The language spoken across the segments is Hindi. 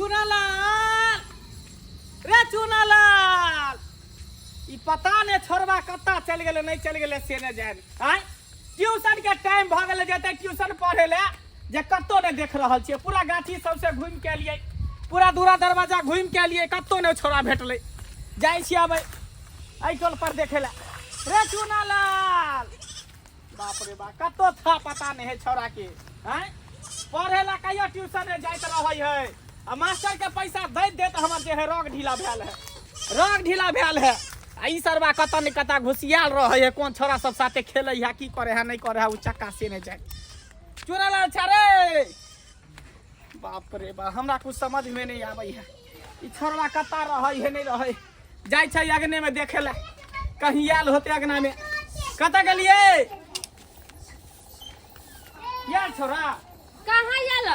चुनालाल रे चुनालाल ई पता नहीं छोरबा कत्ता चल गेले नहीं चल गेले से न जान आय ट्यूशन के टाइम भ गेले जते ट्यूशन पढ़े ले जे कत्तो नहीं देख रहल छिए पूरा गाछी सबसे घूम के लिए पूरा दूरा दरवाजा घूम के लिए कत्तो नहीं छोरा भेटले जाय छी आबे आई टोल पर देखे ला रे चुनालाल बाप रे बा कत्तो था पता नहीं है छोरा के हैं पढ़े ला कहियो ट्यूशन में जाइत रहै है आ मास्टर के पैसा दे दे तो हमर जे है रोग ढीला भेल है रोग ढीला भेल है आई सरबा कत्ता ने कत्ता घुसियाल रहै है कोन छोरा सब साथे खेलै है की करे है नहीं करे है उ चक्का से नहीं जाय चुनालाल छरे बाप रे बा हमरा कुछ समझ में नहीं आबै है ई छोरवा कत्ता रहै है नहीं रहै जाय छै अगने में देखे ला कहीं आयल होते अगना में कत्ता गेलिए यार छोरा कहाँ आयल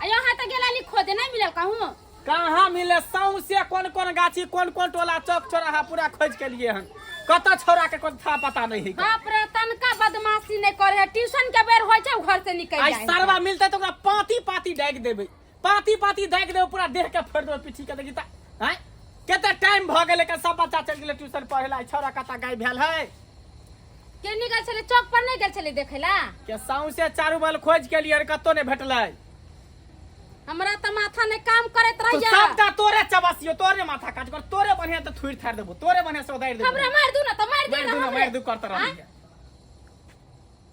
यहाँ तो गेला खोदे नहीं मिलल कहूँ कहाँ मिले साउ से कौन कौन गाछी कौन कौन टोला चौक चौराहा पूरा खोज के लिए हन कत छोरा के कोई था पता नहीं है बाप रे तनका बदमाशी नहीं करे है ट्यूशन के बेर होय छै घर से निकल जाय आई सरवा मिलते तो पाती पाती डाक देबे पाती पाती डाक देबे पूरा देह के फोड़ देबे पीठी के देखी त हैं केते टाइम भ गेले के सब बच्चा चल गेले ट्यूशन पढ़ेला छोरा कता गाय भेल है के निकल चले चौक पर नहीं गेल चले देखेला के साउ से चारू बल खोज के लिए कतो नहीं भेटलै हमरा त माथा ने काम करत रह जा सबटा तोरे चबसियो तोरे माथा काट कर तोरे बढ़िया तो थुर थार देबो तोरे बढ़िया से उधार देबो हमरा मार दू ना त मार दू करत रह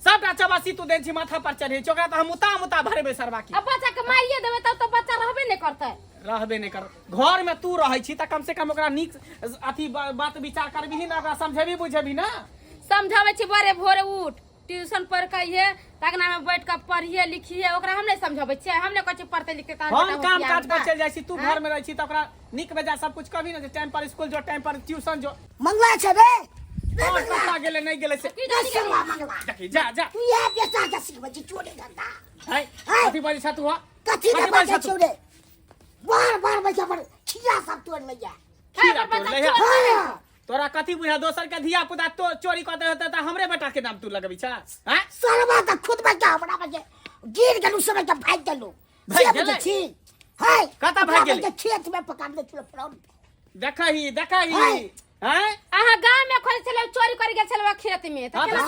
सबटा चबसी तू देन छी माथा पर चढ़े चोकरा त हम मुता भरबे सरबा की अब बच्चा के मारिए देबे तब तो बच्चा रहबे नहीं करते रहबे नहीं कर घर में तू रहै छी त कम से कम ओकरा नीक अथी बात विचार करबिही ना ओकरा समझेबी बुझेबी ना समझावे छी बड़े भोरे उठ ट्यूशन पढ़ के ये तगना में बैठ के पढ़िए लिखिए ओकरा हम नहीं समझावे छी हम नहीं कहै पढ़ते लिखते हम काम काज पर चल जाय छी तू घर में रहै छी त ओकरा नीक बेजा सब कुछ कभी ना टाइम पर स्कूल जो टाइम पर ट्यूशन जो मंगला छबे और कता गेले नहीं गेले से देखी जा जा तू ये बेटा का सिखबे छी चोरी धंधा है कथी बाजी छ तू कथी ने बाजे छोड़े बार बार बजा पर खिया सब तोड़ ले जा खीरा तोड़ ले हां तोरा कथी बुझा दोसर के धिया पुता तो चोरी करते होते त हमरे बेटा के नाम तू लगबी छ हैं सरवा त खुद में क्या हमरा बजे गिर गेलु समय त भाग गेलु भाग गेलै छी हाय कता भाग गेलै खेत में पकड़ ले छलो फ्रॉड देखही हैं आहा गांव में खोज चले चोरी कर गेल छलवा खेत में त केना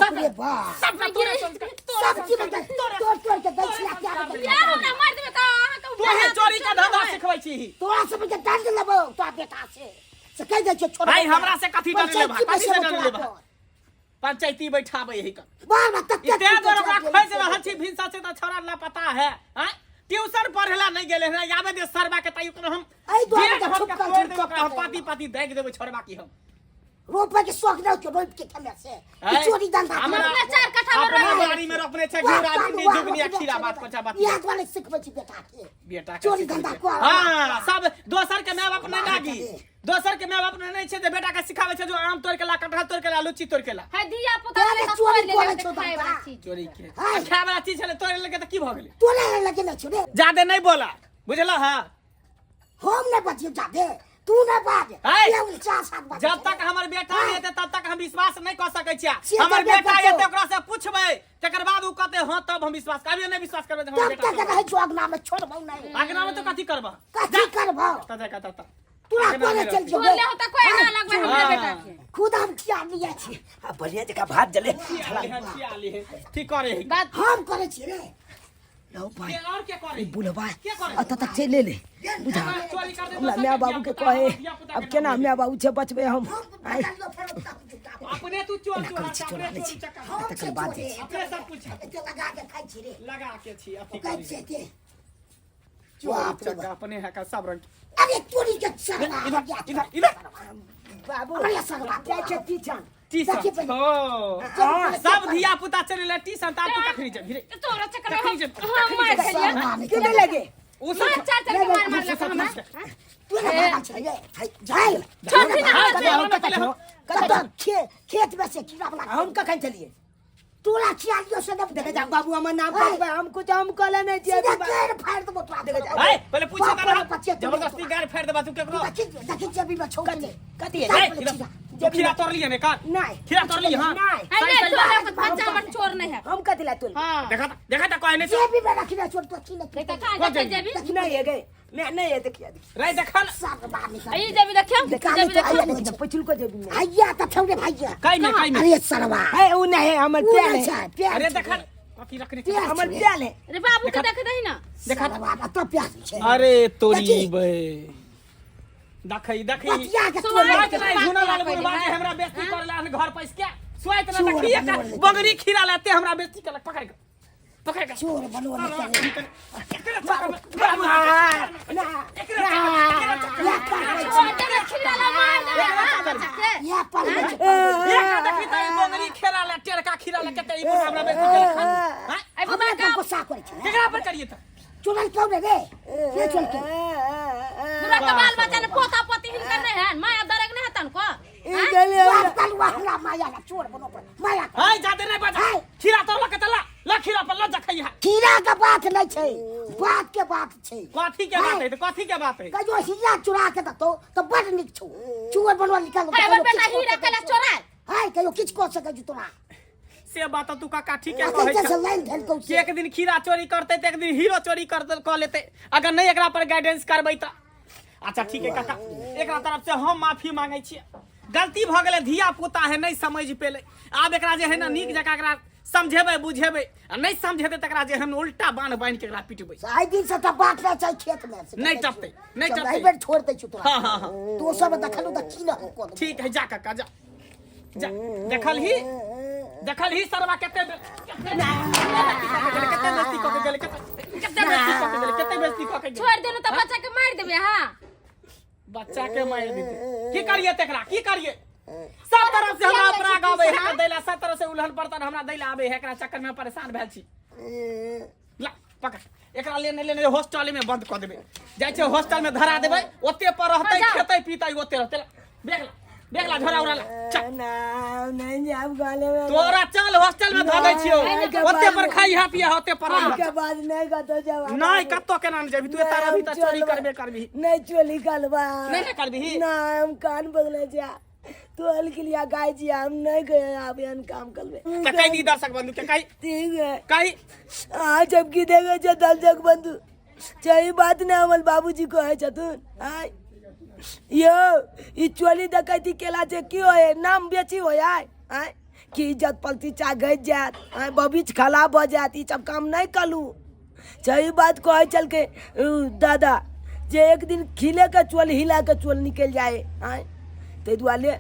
सब तोरे सब की बता तोड़ के दस लाख क्या या हमरा मार देबे त आहा के तू ही चोरी का धंधा सिखबै छी तोरा सब के दंड लेबो तो बेटा से कह दे छोड़ भाई हमरा से कथी डर ले भाई कथी से डर ले भाई पंचायती बैठाबै है कर बार बार तक इते दर ओकरा खोज रहल छी भिनसा से त छोरा ला पता है हैं ट्यूशन पढ़ेला नहीं गेले है याबे दे सरबा के तई हम हम पाती पाती देख देबे छोरबा की हम रोपे के शौक न के रोप के खेले से चोरी धंधा हमरा 4 कट्ठा में अपना बाड़ी में रोपने छै घिरा भिंडी जुगनी खीरा बात पचा बात याद वाले सिखबै छी बेटा के चोरी धंधा को हां सब दोसर के माय बाप नहीं लागी दोसर के माय बाप नहीं छै जे बेटा के सिखावे छै जो आम तोड़ के ला कटहल तोड़ के ला लुच्ची तोड़ के ला है दिया पुता ले चोरी ले करे चोरी के खाए वाला चीज छले तोड़े लगे त की भ गेलै तोले लगे न छोड़े ज्यादा नहीं बोला बुझला हां हम न बचियो जादे तू न बाज ये 4-7 बात जब तक हमर बेटा एते तब तक हम विश्वास नहीं कर सकै छी हमर बेटा एते ओकरा से पूछबै तकर बाद उ कहते हां तब हम विश्वास करबे नहीं विश्वास करबे हमर बेटा तब तक है जो अगना में छोड़बौ नहीं अगना में तो कथी करबा कथी करबौ ता तूरा कोने चल जो बोले हो त कोई ना लगबे हमरे बेटा के खुद हम किया लिया छी बढ़िया जगह भात जले ठीक करे हम करे छी रे लो भाई और क्या करे बुलवा क्या करे अत तक चले ले बुझा चोरी कर दे हमरा माय बाबू के कहे अब केना माय बाबू छे बचबे हम आई अपने तू चोर अपने चोरी चक्का तकर बाद अपने सब कुछ लगा के खाई छी रे लगा के छी अथी खाई छी के चोर चक्का अपने है का सब रंग अरे चोरी के सगला इधर बाबू अरे सगला क्या खेती छन टीशन हो सब धिया पुता चले ले टीशन ता तू कखरी जा गिरे तोरा चक्कर हम मार खेलिए के लगे उ सब 4 के मार मार ले हमरा तू ना चाहिए जाए छोड़ ना खेत में से कीड़ा वाला हम कखन चलिए तोरा खियालियो से न देखे जा बाबू हमर नाम कहबे हम कुछ हम कहले नहीं दिए सीधा फाड़ दबो तोरा देखे जा ए पहले पूछे ता जबरदस्ती गाड़ फेर देबा तू केकरो देखि जबी में छोड़ दे कथी है तो खीरा तोड़ लिए ने का नहीं खीरा तोड़ लिए हां नहीं नहीं चोर बच्चा हमर चोर नहीं है हम कथी ला तोड़ हां देखा था कोई नहीं ये भी मेरा खीरा छोड़ तो छीन देखा कहां देखे जेबी नहीं है गए मैं नहीं है देखिए रे देखा ना सब बाहर निकाल आई जेबी देखियो जेबी देखियो देखा पछुल को जेबी में आया तो छौड़े भैया काई में अरे सरवा है उ नहीं है हमर प्याल है प्यार अरे देखा बाकी रखने हमर प्याल है अरे बाबू के देखे दही ना देखा बाबा तो प्यार छे अरे तोरी बे देखई बतिया के तोड़ आज नहीं झुना लाल बुढ़वा के हमरा बेइज्जती करला घर पैस के स्वाइत ना देखिए का बगरी खीरा लाते हमरा बेइज्जती करलक पकड़ के चोर बनवा निकल छोटे खिला ला मार दे या पर देखी ताई बगरी खीरा ला टेरका खीरा ला कते ई हमरा बेइज्जती करलक हां आई बाबा हमरा का को गुस्सा करे छे केकरा पर करिए त चोरल क्यों रे ये चल के पूरा कबाल बच्चा ने पोता पोती हिनकर नहीं है माया दरग नहीं हतन को बात कलवा हमरा माया ला चोर बनो पर माया हाय जाते नहीं बजा खीरा तो ला कतला ला खीरा पर ला जखई है खीरा का बात नहीं छे बात के बात छे कथी के बात है तो कथी के बात है कजो हिया चुरा के तो बड़ निक छो चोर बनवा निकाल है हमर बेटा हीरा केला चोराय हाय कयो किछ को सके जु तोरा से बात तू काका ठीक है कैसे कहै लाइन धल को कि एक दिन खीरा चोरी करते तो एक दिन हीरो चोरी कर लेते अगर नहीं एकरा पर गाइडेंस करबै त अच्छा ठीक है काका एकरा तरफ से हम माफी मांगे छी गलती भ गेलै धिया पुता है नहीं समझ पेले आब एकरा जे है ना नीक जका एकरा समझेबै बुझेबै आ नहीं समझेते तकरा जे हम उल्टा बांध के एकरा पिटबै आइ दिन से त बात ना चाहि खेत में से नहीं टपते नहीं जब टपते एक बार छोड़ दे छु तोरा हां हां तो सब देखलु त की ना को ठीक है जा काका जा जा देखल ही सरवा केते बेइज्जती क के छोड़ देनु त बच्चा के मार देबे हां बच्चा के मार देते की करिए तेकरा की करिए सब तरफ से हमरा अपराग आवे है दैला सब तरफ से उलहन बर्तन हमरा दैला आवे है एकरा चक्कर में परेशान भेल छी ला पकड़ एकरा लेने हॉस्टल में बंद क देबे जाय छै हॉस्टल में धरा देबे ओते पर रहतै खेतै पीतै ओते रहतै बेगला झोरा उरा चल ना नहीं जाब गाले में तोरा चल हॉस्टल में धबै छियो ओते पर खाई हा पिया होते पर के बाद नहीं कतो जाब नहीं कत्तो केना न जेबी तू तारा भी त चोरी करबी नहीं चोली करबा नहीं करबी ना हम कान बदले जा तो हल के लिए गाय जी हम नहीं गए आप यहां काम करबे त कहि दी दर्शक बंधु के कहि ठीक है कहि आज जब की देगे जे दर्शक बंधु सही बात ने हमर बाबूजी को है छतुन आय यो ई चोली डकैती केला जे की होय नाम बेची होय आय की इज्जत पलती चा गई जात आय भविष्य खराब हो जात ई सब काम नहीं कलू सही बात को है चल के दादा जे एक दिन खिले के चोल हिला के चोल निकल जाए आय ते दुआले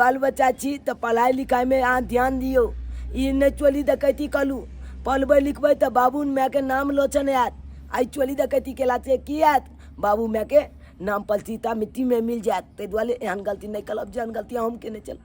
बाल बच्चा छी तो पढ़ाई लिखाई में अहाँ ध्यान दियो ई ने चोली डकैती कलू पढ़बै लिखबै तो बाबू माय के नाम लोचन आयत आई चोली डकैती केला से की आयत बाबू माय के नाम पलसीता मिट्टी में मिल जात ते दुआले एहन गलती नहीं करब जहन गलती हम के नहीं चल